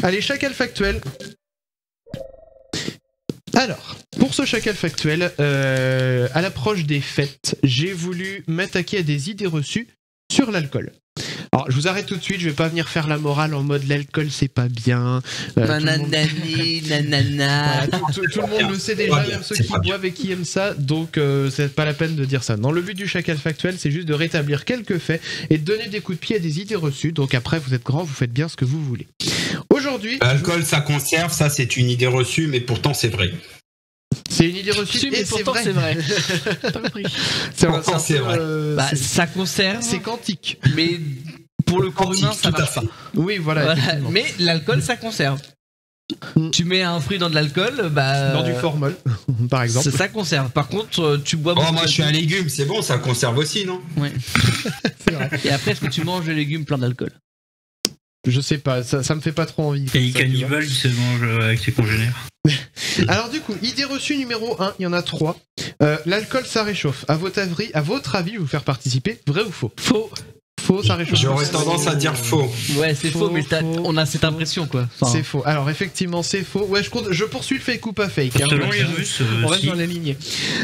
Allez, chacal factuel. Alors, pour ce chacal factuel, à l'approche des fêtes, j'ai voulu m'attaquer à des idées reçues sur l'alcool. Alors, je vous arrête tout de suite, je vais pas venir faire la morale en mode l'alcool c'est pas bien. Nanani, nanana. Voilà, tout le monde le sait déjà, même ceux qui boivent et qui aiment ça, donc c'est pas la peine de dire ça. Non, le but du chacal factuel, c'est juste de rétablir quelques faits et de donner des coups de pied à des idées reçues. Donc après, vous êtes grand, vous faites bien ce que vous voulez. Aujourd'hui, l'alcool ça conserve, ça c'est une idée reçue, mais pourtant c'est vrai. c'est une idée reçue Si, mais et c'est pourtant, vrai. c'est vrai. Pas compris. Pourtant, c'est vrai. Ça conserve, C'est quantique. mais pour le corps humain, ça Tout à marche fait. pas. Oui, voilà. Voilà. effectivement. Mais l'alcool, ça conserve. Tu mets un fruit dans de l'alcool, Dans du formol, par exemple. ça conserve. Par contre, tu bois. Oh, moi je suis un légume, c'est bon, ça conserve aussi, non? Ouais. C'est vrai. Et après, est-ce que tu manges des légumes pleins d'alcool? Je sais pas, ça me fait pas trop envie. Et les ça, tu vois. cannibales, ils se mangent avec ses congénères. Alors du coup, idée reçue numéro 1, il y en a 3. L'alcool, ça réchauffe. À votre avis, je vais vous faire participer, vrai ou faux? Faux. Faux, ça réchauffe. J'aurais tendance à dire faux. Ouais, c'est faux, mais Faux. on a cette impression, quoi. Enfin, C'est faux. Alors effectivement, c'est faux. Ouais, je poursuis le fake ou pas fake. hein. Selon les Russes, On reste si. dans la lignée.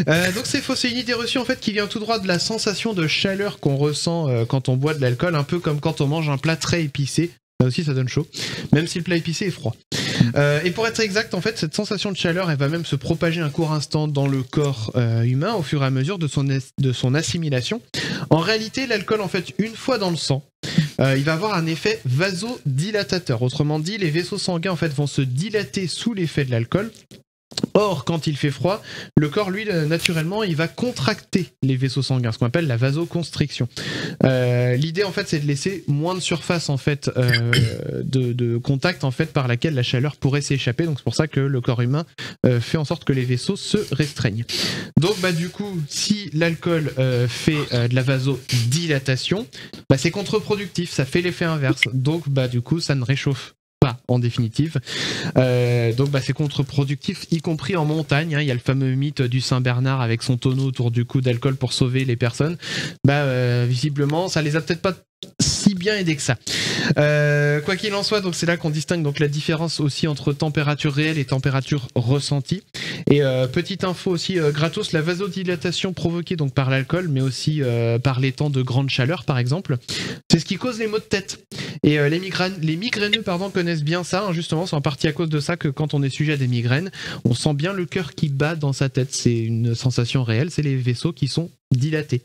Donc c'est faux, c'est une idée reçue en fait qui vient tout droit de la sensation de chaleur qu'on ressent quand on boit de l'alcool, un peu comme quand on mange un plat très épicé. Là aussi ça donne chaud, même si le plat épicé est froid. Et pour être exact, en fait, cette sensation de chaleur, elle va même se propager un court instant dans le corps humain au fur et à mesure de son assimilation. En réalité, l'alcool, en fait, une fois dans le sang, il va avoir un effet vasodilatateur. Autrement dit, les vaisseaux sanguins en fait vont se dilater sous l'effet de l'alcool. Or, quand il fait froid, le corps, lui, naturellement, il va contracter les vaisseaux sanguins, ce qu'on appelle la vasoconstriction. L'idée, en fait, c'est de laisser moins de surface, en fait, de contact, en fait, par laquelle la chaleur pourrait s'échapper. Donc, c'est pour ça que le corps humain fait en sorte que les vaisseaux se restreignent. Donc, du coup, si l'alcool fait de la vasodilatation, c'est contre-productif, ça fait l'effet inverse. Donc, du coup, ça ne réchauffe pas en définitive. Donc c'est contre-productif, y compris en montagne. Il y a le fameux mythe du Saint-Bernard avec son tonneau autour du cou d'alcool pour sauver les personnes. Visiblement, ça les a peut-être pas si bien aidés que ça. Quoi qu'il en soit, donc c'est là qu'on distingue donc la différence aussi entre température réelle et température ressentie. Et petite info aussi gratos, la vasodilatation provoquée donc par l'alcool, mais aussi par les temps de grande chaleur par exemple, c'est ce qui cause les maux de tête. Et les migraineux connaissent bien ça, hein, justement, c'est en partie à cause de ça que quand on est sujet à des migraines, on sent bien le cœur qui bat dans sa tête. C'est une sensation réelle, c'est les vaisseaux qui sont dilatés.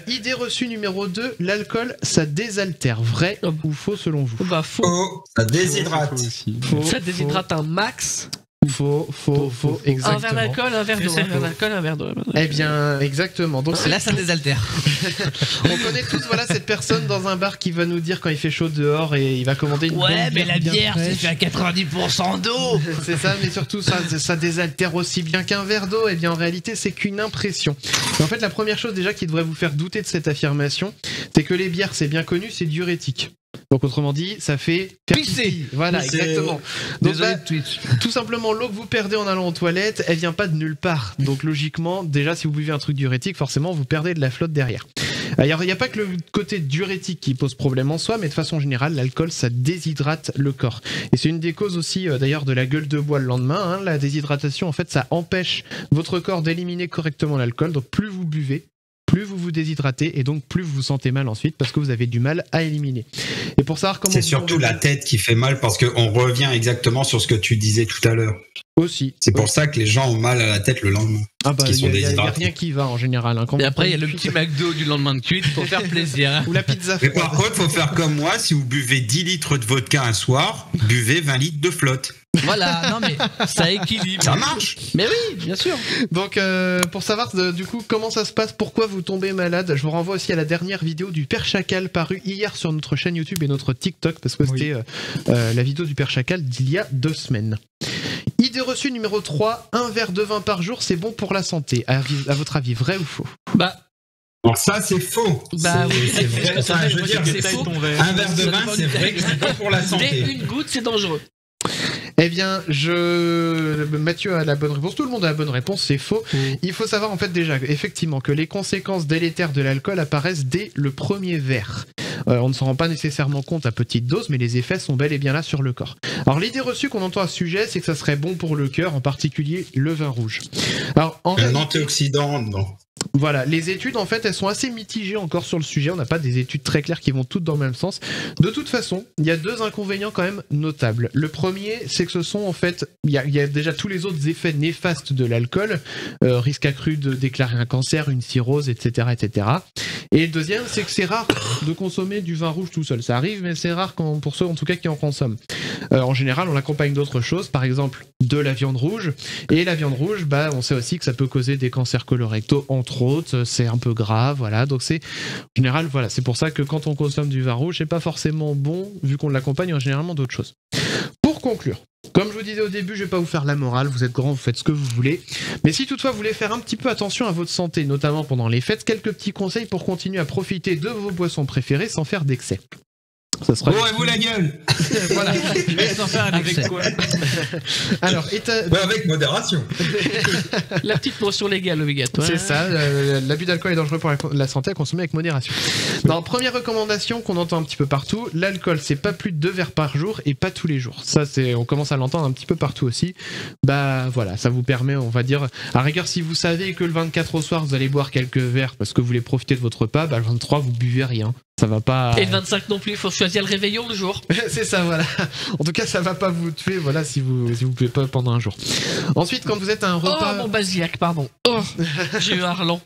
Idée reçue numéro 2, l'alcool ça désaltère, vrai ou faux selon vous? faux. Oh, ça déshydrate. Faux, Ça déshydrate un max. Faux, exactement. Un verre d'alcool, un verre d'eau. Un verre d'alcool, un verre d'eau. Eh bien, exactement. Donc Là, ça désaltère. on connaît tous cette personne dans un bar qui va nous dire quand il fait chaud dehors et il va commander une bonne mais la bien bière, c'est fraîche. fait à 90% d'eau. C'est ça, mais surtout ça désaltère aussi bien qu'un verre d'eau. Eh bien en réalité c'est qu'une impression. Et en fait la première chose déjà qui devrait vous faire douter de cette affirmation, c'est que les bières, c'est bien connu, c'est diurétique. Donc autrement dit, ça fait pisser. Voilà, exactement. Donc Désolé de Twitch. tout simplement, l'eau que vous perdez en allant aux toilettes, elle vient pas de nulle part. Donc logiquement, déjà si vous buvez un truc diurétique, forcément vous perdez de la flotte derrière. Il n'y a pas que le côté diurétique qui pose problème en soi, mais de façon générale, l'alcool, ça déshydrate le corps. Et c'est une des causes aussi, d'ailleurs, de la gueule de bois le lendemain. La déshydratation, en fait, ça empêche votre corps d'éliminer correctement l'alcool. Donc plus vous buvez, plus vous vous déshydratez et donc plus vous vous sentez mal ensuite parce que vous avez du mal à éliminer. Et pour savoir comment... C'est surtout la tête qui fait mal parce qu'on revient exactement sur ce que tu disais tout à l'heure. Aussi. C'est pour ça que les gens ont mal à la tête le lendemain. Il sont n'y a déshydratés. rien qui va en général. Hein. Et après, il y a le petit McDo du lendemain de cuite pour faire plaisir. Ou la pizza Mais froide. par contre, faut faire comme moi, si vous buvez 10 litres de vodka un soir, buvez 20 litres de flotte. Voilà, non mais ça équilibre. Ça marche. Mais oui, bien sûr. Donc pour savoir du coup comment ça se passe, pourquoi vous tombez malade, je vous renvoie aussi à la dernière vidéo du Père Chacal parue hier sur notre chaîne YouTube et notre TikTok parce que c'était la vidéo du Père Chacal d'il y a 2 semaines. Idée reçue numéro 3, un verre de vin par jour, c'est bon pour la santé. À votre avis, vrai ou faux? Alors ça, c'est faux. C'est vrai. Enfin, Je veux dire, c'est faux. un verre de vin, c'est vrai que c'est bon pour la Dès santé. une goutte, c'est dangereux. Eh bien, Mathieu a la bonne réponse, tout le monde a la bonne réponse, c'est faux. Il faut savoir en fait déjà, effectivement, que les conséquences délétères de l'alcool apparaissent dès le premier verre. On ne s'en rend pas nécessairement compte à petite dose, mais les effets sont bel et bien là sur le corps. Alors l'idée reçue qu'on entend à ce sujet, c'est que ça serait bon pour le cœur, en particulier le vin rouge. Alors, en Un réalité, antioxydant, non. voilà, les études en fait elles sont assez mitigées encore sur le sujet, on n'a pas des études très claires qui vont toutes dans le même sens. De toute façon, il y a deux inconvénients quand même notables. Le premier, c'est que ce sont en fait, il y a déjà tous les autres effets néfastes de l'alcool, risque accru de déclarer un cancer, une cirrhose, etc. etc. Et le deuxième, c'est que c'est rare de consommer du vin rouge tout seul. Ça arrive, mais c'est rare pour ceux en tout cas qui en consomment. En général, on l'accompagne d'autres choses, par exemple de la viande rouge. Et la viande rouge, bah, on sait aussi que ça peut causer des cancers colorectaux, entre autres. C'est un peu grave, voilà. Donc c'est, en général, voilà, c'est pour ça que quand on consomme du vin rouge, c'est pas forcément bon, vu qu'on l'accompagne généralement d'autres choses. Pour conclure, comme je vous disais au début, je vais pas vous faire la morale, vous êtes grand, vous faites ce que vous voulez. Mais si toutefois vous voulez faire un petit peu attention à votre santé, notamment pendant les fêtes, quelques petits conseils pour continuer à profiter de vos boissons préférées sans faire d'excès. Ça sera... Bourrez-vous la gueule. Voilà. Mais sans faire un excès. quoi? Alors, Avec modération. La petite portion légale obligatoire. c'est ça, l'abus d'alcool est dangereux pour la santé à consommer avec modération. Dans première recommandation qu'on entend un petit peu partout, l'alcool c'est pas plus de 2 verres par jour et pas tous les jours. Ça c'est, on commence à l'entendre un petit peu partout aussi. Bah voilà, ça vous permet, on va dire, à rigueur si vous savez que le 24 au soir vous allez boire quelques verres parce que vous voulez profiter de votre repas, bah le 23 vous buvez rien. Ça va pas. Et le 25 non plus, il faut choisir le réveillon le jour. C'est ça, voilà. En tout cas, ça va pas vous tuer, voilà, si vous pouvez pas pendant un jour. Ensuite, quand vous êtes à un repas. Oh mon basiac, pardon. Oh, j'ai eu Arlan.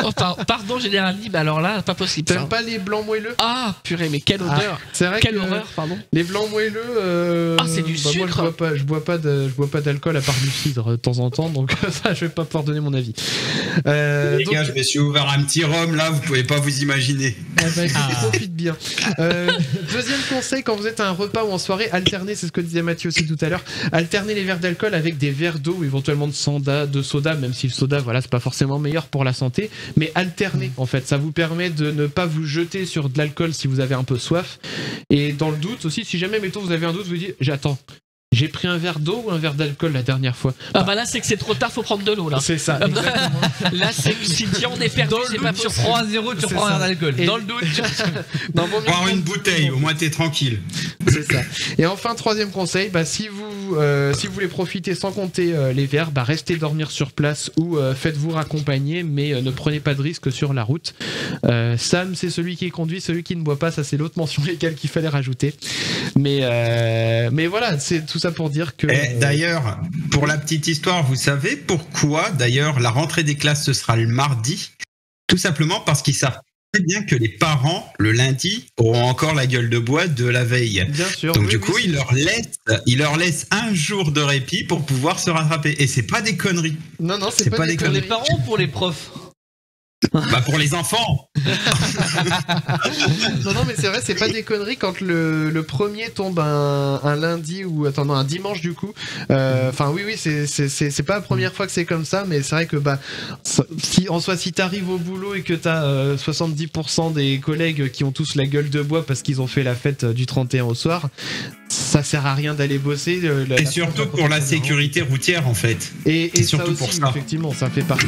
Oh, pardon, Général Lee, mais alors là, pas possible. T'aimes Ça. pas les blancs moelleux? Ah, purée, mais quelle odeur. C'est vrai Quelle que horreur, pardon. les blancs moelleux. Ah, c'est du moi, sucre. je bois pas d'alcool à part du cidre de temps en temps, donc ça, je vais pas pouvoir donner mon avis. Les Donc, gars, je me suis ouvert un petit rhum là, vous pouvez pas vous imaginer. profite bien. Deuxième conseil, quand vous êtes à un repas ou en soirée, alternez, c'est ce que disait Mathieu aussi tout à l'heure, alternez les verres d'alcool avec des verres d'eau ou éventuellement de soda, même si le soda, voilà, c'est pas forcément meilleur pour la santé, mais alternez en fait, ça vous permet de ne pas vous jeter sur de l'alcool si vous avez un peu soif, et dans le doute aussi, si jamais, mettons, vous avez un doute, vous dites, j'attends. J'ai pris un verre d'eau ou un verre d'alcool la dernière fois? Ah bah là, c'est que c'est trop tard, faut prendre de l'eau là. C'est ça. Là, c'est que si on est perdu, Dans c'est le pas doute, sur possible. 3-0, tu C'est reprends un ça. verre d'alcool. Et- Dans le doute. Non, vaut mieux Boire prendre- une bouteille, au moins t'es tranquille. C'est ça. Et enfin, troisième conseil, bah, si vous voulez profiter sans compter les verres, bah, restez dormir sur place ou faites-vous raccompagner, mais ne prenez pas de risque sur la route. Sam, c'est celui qui conduit, celui qui ne boit pas, ça c'est l'autre mention légale qu'il fallait rajouter. Mais voilà, c'est tout ça pour dire que... D'ailleurs, pour la petite histoire, vous savez pourquoi d'ailleurs la rentrée des classes ce sera le mardi? Tout simplement parce qu'ils savent très bien que les parents, le lundi, auront encore la gueule de bois de la veille. Bien sûr. Donc oui, du oui, coup, c'est- ils leur laissent un jour de répit pour pouvoir se rattraper. Et c'est pas des conneries. Non, c'est pas des Pour les conneries. parents ou pour les profs? Bah pour les enfants. Non, mais c'est vrai, c'est pas des conneries quand le premier tombe un lundi ou attends, un dimanche du coup. Enfin oui, c'est pas la première fois que c'est comme ça, mais c'est vrai que bah si t'arrives au boulot et que t'as 70% des collègues qui ont tous la gueule de bois parce qu'ils ont fait la fête du 31 au soir, ça sert à rien d'aller bosser. Et surtout pour la sécurité routière en fait. Et C'est ça surtout aussi, pour ça. effectivement, ça fait partie.